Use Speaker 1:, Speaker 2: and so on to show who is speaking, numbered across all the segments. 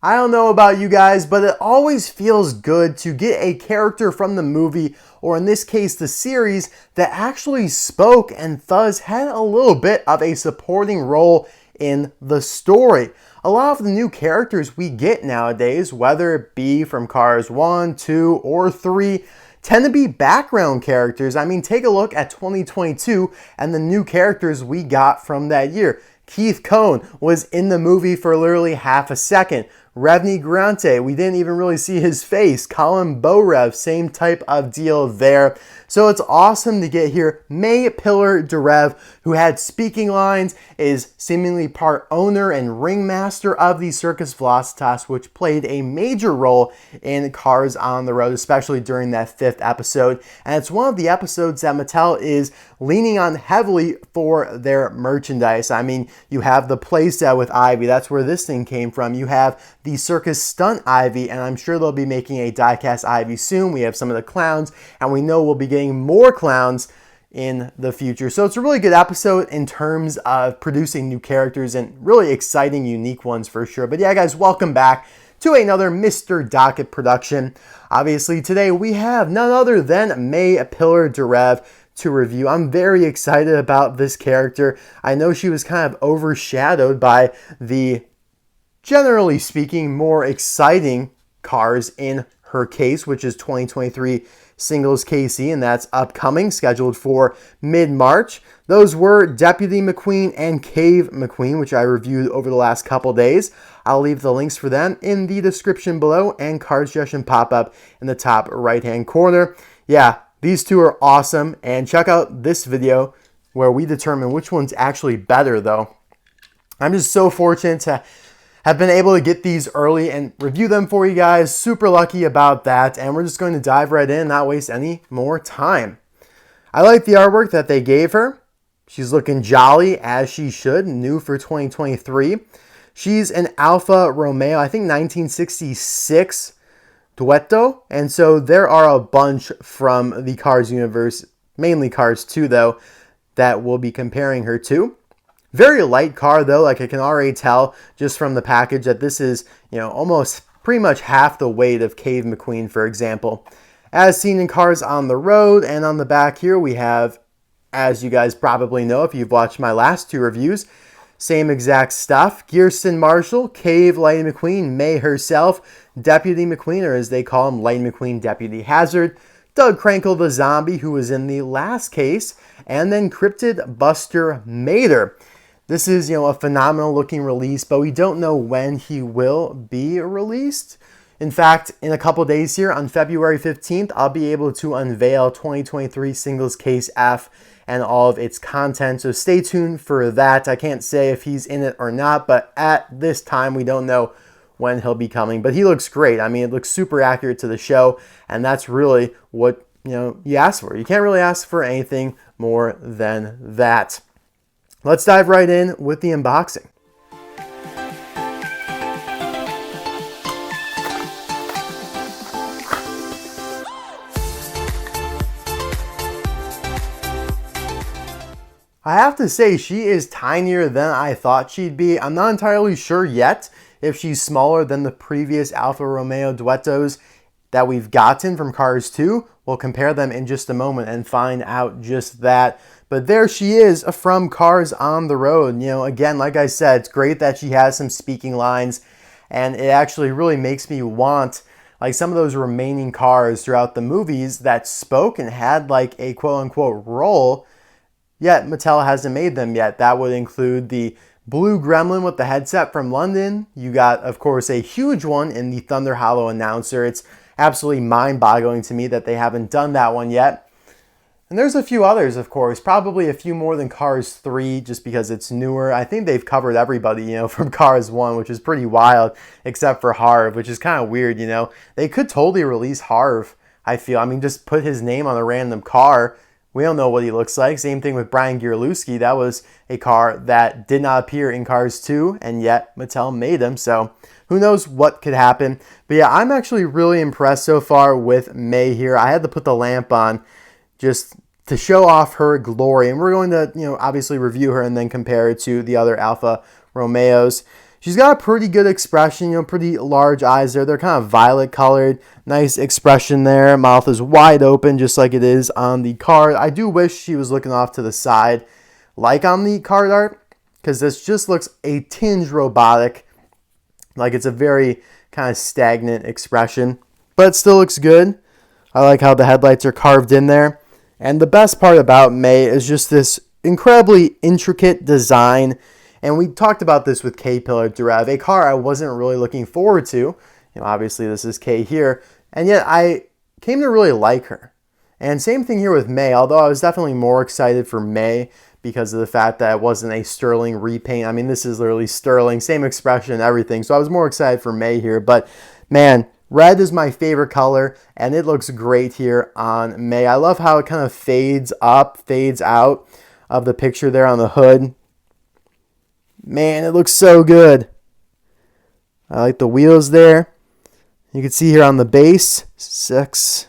Speaker 1: I don't know about you guys, but it always feels good to get a character from the movie, or in this case the series, that actually spoke and thus had a little bit of a supporting role in the story. A lot of the new characters we get nowadays, whether it be from Cars 1, 2, or 3, tend to be background characters. I mean, take a look at 2022 and the new characters we got from that year. Keith Cone was in the movie for literally half a second. Revni Grante, we didn't even really see his face. Colin Borev, same type of deal there. So it's awesome to get here. Mae Pillar-Durev, who had speaking lines, is seemingly part owner and ringmaster of the Circus Velocitas, which played a major role in Cars on the Road, especially during that 5th episode. And it's one of the episodes that Mattel is leaning on heavily for their merchandise. I mean, you have the playset with Ivy. That's where this thing came from. You have the Circus Stunt Ivy, and I'm sure they'll be making a diecast Ivy soon. We have some of the clowns, and we know we'll be getting more clowns in the future. So it's a really good episode in terms of producing new characters and really exciting, unique ones for sure. But yeah, guys, welcome back to another Mr. Docket production. Obviously, today we have none other than Mae Pillar-Durev to review. I'm very excited about this character. I know she was kind of overshadowed by the, generally speaking, more exciting cars in her case, which is 2023 Singles KC, and that's upcoming, scheduled for mid-March. Those were Deputy McQueen and Cave McQueen, which I reviewed over the last couple days. I'll leave the links for them in the description below and card suggestion pop-up in the top right-hand corner. Yeah, these two are awesome, and check out this video where we determine which one's actually better, though. I'm just so fortunate to have been able to get these early and review them for you guys. Super lucky about that, and we're just going to dive right in and not waste any more time. I like the artwork that they gave her. She's looking jolly, as she should, new for 2023. She's an Alfa Romeo, I think 1966 Duetto, and so there are a bunch from the Cars universe, mainly Cars 2 though, that we'll be comparing her to. Very light car though, like I can already tell just from the package that this is, almost pretty much half the weight of Cave McQueen, for example. As seen in Cars on the Road, and on the back here we have, as you guys probably know if you've watched my last two reviews, same exact stuff. Gearston Marshall, Cave Lightning McQueen, Mae herself, Deputy McQueen, or as they call him, Lightning McQueen Deputy Hazzard, Doug Crankle the Zombie, who was in the last case, and then Cryptid Buster Mater. This is, a phenomenal looking release, but we don't know when he will be released. In fact, in a couple days here, on February 15th, I'll be able to unveil 2023 Singles Case F and all of its content, so stay tuned for that. I can't say if he's in it or not, but at this time, we don't know when he'll be coming. But he looks great. I mean, it looks super accurate to the show, and that's really what, you ask for. You can't really ask for anything more than that. Let's dive right in with the unboxing. I have to say, she is tinier than I thought she'd be. I'm not entirely sure yet if she's smaller than the previous Alfa Romeo Duettos that we've gotten from Cars 2. We'll compare them in just a moment and find out just that. But there she is from Cars on the Road. Again, like I said, it's great that she has some speaking lines, and it actually really makes me want like some of those remaining cars throughout the movies that spoke and had like a quote-unquote role, yet Mattel hasn't made them yet. That would include the Blue Gremlin with the headset from London. You got, of course, a huge one in the Thunder Hollow announcer. It's absolutely mind-boggling to me that they haven't done that one yet. And there's a few others, of course, probably a few more than Cars 3 just because it's newer. I think they've covered everybody, from Cars 1, which is pretty wild, except for Harv, which is kind of weird, They could totally release Harv, I feel. I mean, just put his name on a random car. We don't know what he looks like. Same thing with Brian Gierlewski. That was a car that did not appear in Cars 2, and yet Mattel made him, so who knows what could happen. But yeah, I'm actually really impressed so far with Mae here. I had to put the lamp on just to show off her glory. And we're going to, obviously review her and then compare it to the other Alfa Romeos. She's got a pretty good expression, pretty large eyes there. They're kind of violet colored. Nice expression there. Mouth is wide open just like it is on the card. I do wish she was looking off to the side like on the card art, because this just looks a tinge robotic. Like it's a very kind of stagnant expression, but it still looks good. I like how the headlights are carved in there. And the best part about Mae is just this incredibly intricate design. And we talked about this with Kay Pillar-Durev, a car I wasn't really looking forward to. Obviously this is Kay here, and yet I came to really like her. And same thing here with Mae, although I was definitely more excited for Mae because of the fact that it wasn't a sterling repaint. I mean, this is literally sterling, same expression and everything. So I was more excited for Mae here, but man, red is my favorite color, and it looks great here on Mae. I love how it kind of fades up, fades out of the picture there on the hood. Man, it looks so good. I like the wheels there. You can see here on the base, S01A.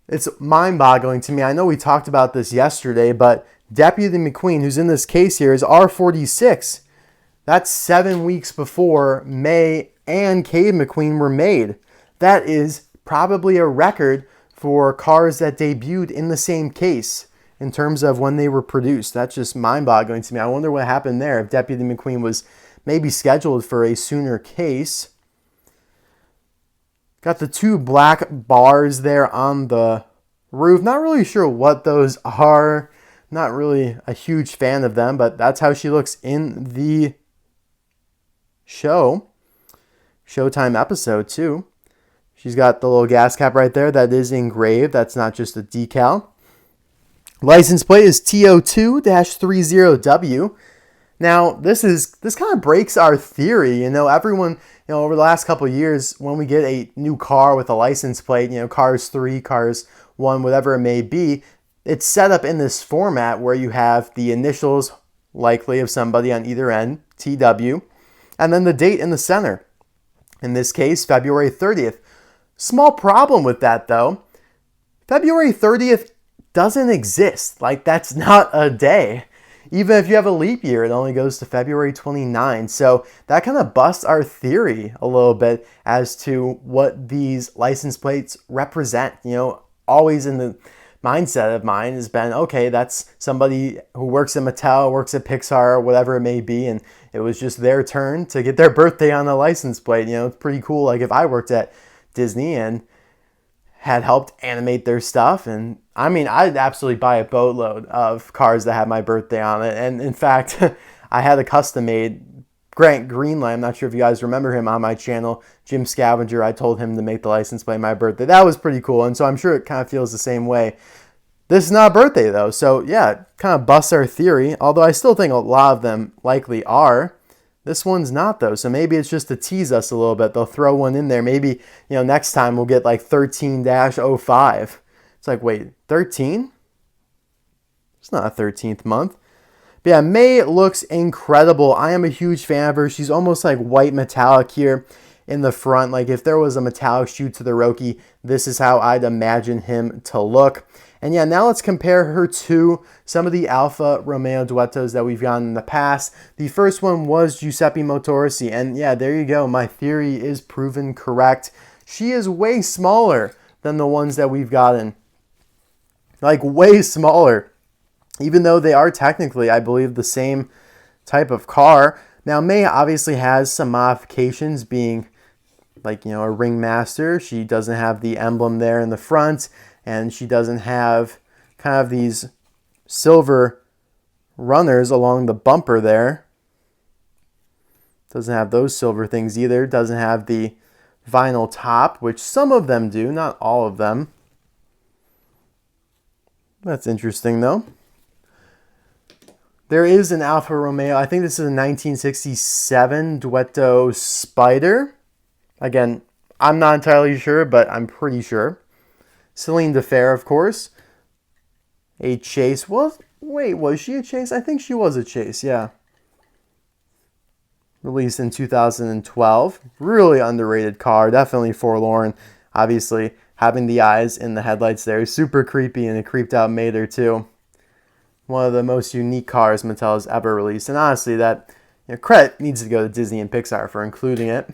Speaker 1: It's mind-boggling to me. I know we talked about this yesterday, but Deputy McQueen, who's in this case here, is R46. That's 7 weeks before Mae and Cave McQueen were made. That is probably a record for cars that debuted in the same case in terms of when they were produced. That's just mind-boggling to me. I wonder what happened there if Deputy McQueen was maybe scheduled for a sooner case. Got the two black bars there on the roof. Not really sure what those are. Not really a huge fan of them, but that's how she looks in the Showtime episode too. She's got the little gas cap right there that is engraved. That's not just a decal. License plate is TO2-30W. Now, this kind of breaks our theory. Everyone, over the last couple of years, when we get a new car with a license plate, Cars 3, Cars 1, whatever it may be, it's set up in this format where you have the initials, likely of somebody on either end, TW, and then the date in the center. In this case, February 30th. Small problem with that, though. February 30th doesn't exist. Like, that's not a day. Even if you have a leap year, it only goes to February 29. So that kind of busts our theory a little bit as to what these license plates represent. Always in the mindset of mine has been, okay, that's somebody who works at Mattel, works at Pixar, whatever it may be, and it was just their turn to get their birthday on the license plate. It's pretty cool. Like if I worked at Disney and had helped animate their stuff, and I mean, I'd absolutely buy a boatload of cars that had my birthday on it. And in fact, I had a custom-made Grant Greenlight. I'm not sure if you guys remember him on my channel, Jim Scavenger. I told him to make the license plate my birthday. That was pretty cool, and so I'm sure it kind of feels the same way. This is not a birthday, though, so yeah, it kind of busts our theory, although I still think a lot of them likely are. This one's not, though, so maybe it's just to tease us a little bit. They'll throw one in there. Maybe, next time we'll get like 13-05. It's like, wait, 13? It's not a 13th month. But yeah, Mae looks incredible. I am a huge fan of her. She's almost like white metallic here in the front. Like if there was a metallic shoe to the Roki, this is how I'd imagine him to look. And yeah, now let's compare her to some of the Alfa Romeo Duettos that we've gotten in the past. The first one was Giuseppe Motorisi. And yeah, there you go. My theory is proven correct. She is way smaller than the ones that we've gotten. Like way smaller. Even though they are technically, I believe, the same type of car. Now, Mae obviously has some modifications, being like, a ringmaster. She doesn't have the emblem there in the front, and she doesn't have kind of these silver runners along the bumper there. Doesn't have those silver things either. Doesn't have the vinyl top, which some of them do, not all of them. That's interesting, though. There is an Alfa Romeo. I think this is a 1967 Duetto Spider. Again, I'm not entirely sure, but I'm pretty sure. Celine Defer, of course. A Chase. Well, wait, was she a Chase? I think she was a Chase, yeah. Released in 2012. Really underrated car. Definitely forlorn. Obviously, having the eyes in the headlights there is super creepy, and it creeped out Mae there too. one of the most unique cars Mattel has ever released. And honestly, that credit needs to go to Disney and Pixar for including it.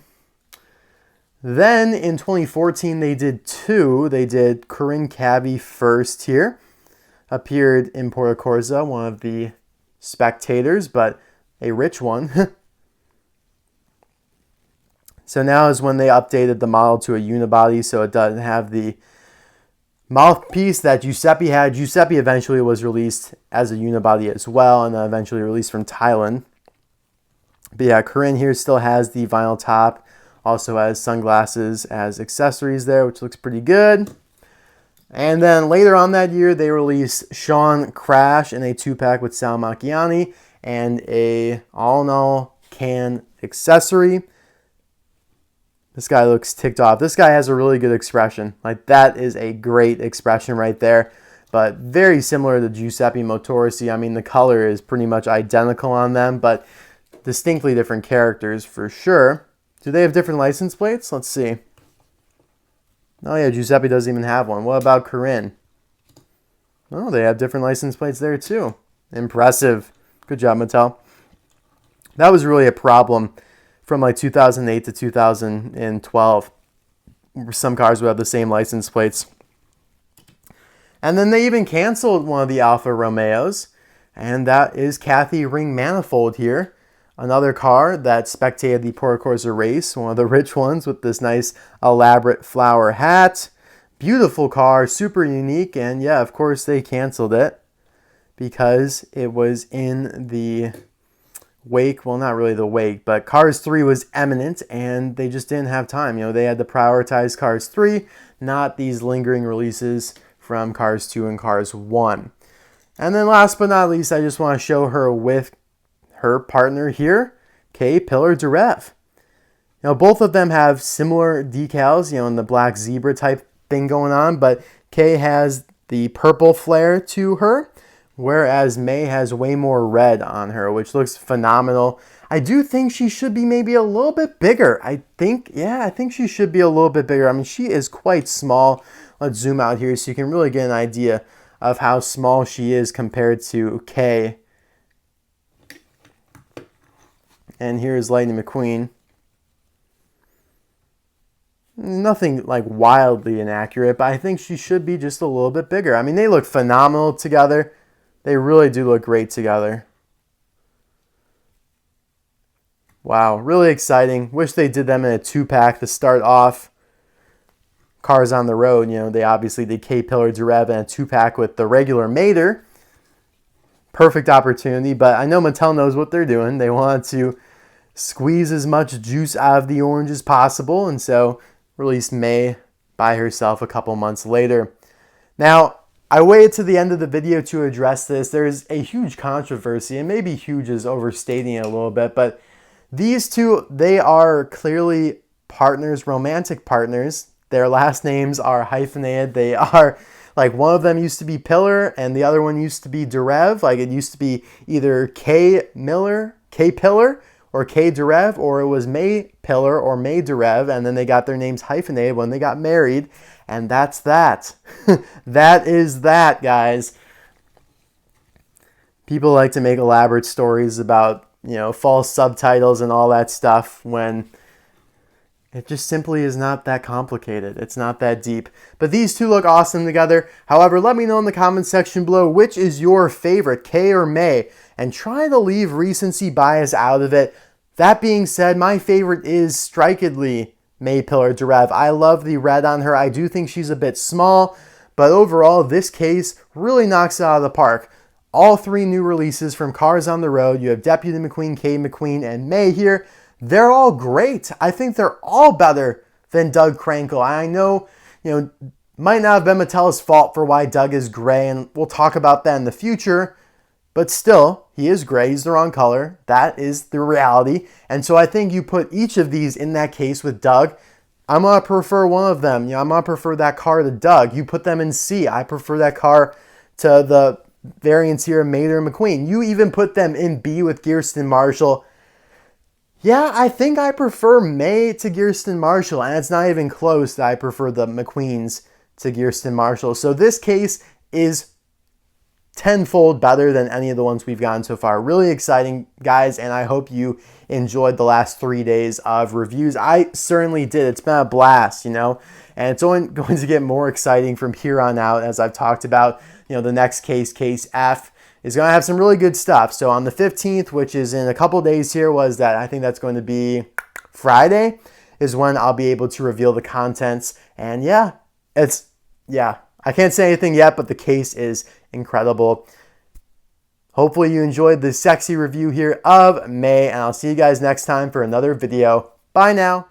Speaker 1: Then in 2014, they did two. They did Corinne Cabby first here. Appeared in Porta Corsa, one of the spectators, but a rich one. So now is when they updated the model to a unibody, so it doesn't have the mouthpiece that Giuseppe had. Giuseppe eventually was released as a unibody as well, and then eventually released from Thailand. But yeah, Corinne here still has the vinyl top, also has sunglasses as accessories there, which looks pretty good. And then later on that year, they released Sean Crash in a 2-pack with Sal Macchiani and a all-in-all can accessory. This guy looks ticked off. This guy has a really good expression. Like, that is a great expression right there. But very similar to Giuseppe Motorisi. I mean, the color is pretty much identical on them, but distinctly different characters for sure. Do they have different license plates? Let's see. Oh yeah, Giuseppe doesn't even have one. What about Corinne? Oh, they have different license plates there too. Impressive. Good job, Mattel. That was really a problem from like 2008 to 2012. Some cars would have the same license plates. And then they even canceled one of the Alfa Romeos, and that is Kathy Ring Manifold here. Another car that spectated the Porta Corsa race, one of the rich ones with this nice elaborate flower hat. Beautiful car, super unique, and yeah, of course they canceled it because it was in the wake. Well, not really the wake, but Cars 3 was imminent and they just didn't have time. They had to prioritize Cars 3, not these lingering releases from Cars 2 and Cars 1. And then last but not least, I just want to show her with her partner here, Kay Pillar-Durev. Both of them have similar decals, in the black zebra type thing going on, but Kay has the purple flare to her, whereas Mae has way more red on her, which looks phenomenal. I do think she should be maybe a little bit bigger. I think she should be a little bit bigger. I mean, she is quite small. Let's zoom out here so you can really get an idea of how small she is compared to Kay. And here's Lightning McQueen. Nothing like wildly inaccurate, but I think she should be just a little bit bigger. I mean, they look phenomenal together. They really do look great together. Wow, really exciting. Wish they did them in a 2-pack to start off. Cars on the Road, they obviously did Kay Pillar-Durev in a 2-pack with the regular Mater. Perfect opportunity, but I know Mattel knows what they're doing. They want to squeeze as much juice out of the orange as possible, and so released Mae by herself a couple months later. Now, I waited to the end of the video to address this. There's a huge controversy, and maybe huge is overstating it a little bit, but these two, they are clearly partners, romantic partners. Their last names are hyphenated. They are, like, one of them used to be Pillar, and the other one used to be Durev. Like, it used to be either Kay Pillar, or Kay Durev, or it was Mae Pillar or Mae Durev, and then they got their names hyphenated when they got married, and that's that. That is that, guys. People like to make elaborate stories about, false subtitles and all that stuff when it just simply is not that complicated. It's not that deep. But these two look awesome together. However, let me know in the comment section below which is your favorite, Kay or Mae, and try to leave recency bias out of it. That being said, my favorite is strikedly Mae Pillar-Durev. I love the red on her. I do think she's a bit small, but overall, this case really knocks it out of the park. All 3 new releases from Cars on the Road. You have Deputy McQueen, Kay McQueen, and Mae here. They're all great. I think they're all better than Doug Crankle. I know, might not have been Mattel's fault for why Doug is gray, and we'll talk about that in the future. But still, he is gray. He's the wrong color. That is the reality. And so I think you put each of these in that case with Doug. I'm going to prefer one of them. I'm going to prefer that car to Doug. You put them in C. I prefer that car to the variants here of Mater and McQueen. You even put them in B with Gearston Marshall. Yeah, I think I prefer Mae to Gearston Marshall, and it's not even close that I prefer the McQueens to Gearston Marshall. So this case is tenfold better than any of the ones we've gotten so far. Really exciting, guys, and I hope you enjoyed the last 3 days of reviews. I certainly did. It's been a blast, and it's only going to get more exciting from here on out. As I've talked about, the next case F, is going to have some really good stuff. So on the 15th, which is in a couple days here, I think that's going to be Friday, is when I'll be able to reveal the contents. And I can't say anything yet, but the case is incredible. Hopefully you enjoyed this sexy review here of Mae, and I'll see you guys next time for another video. Bye now.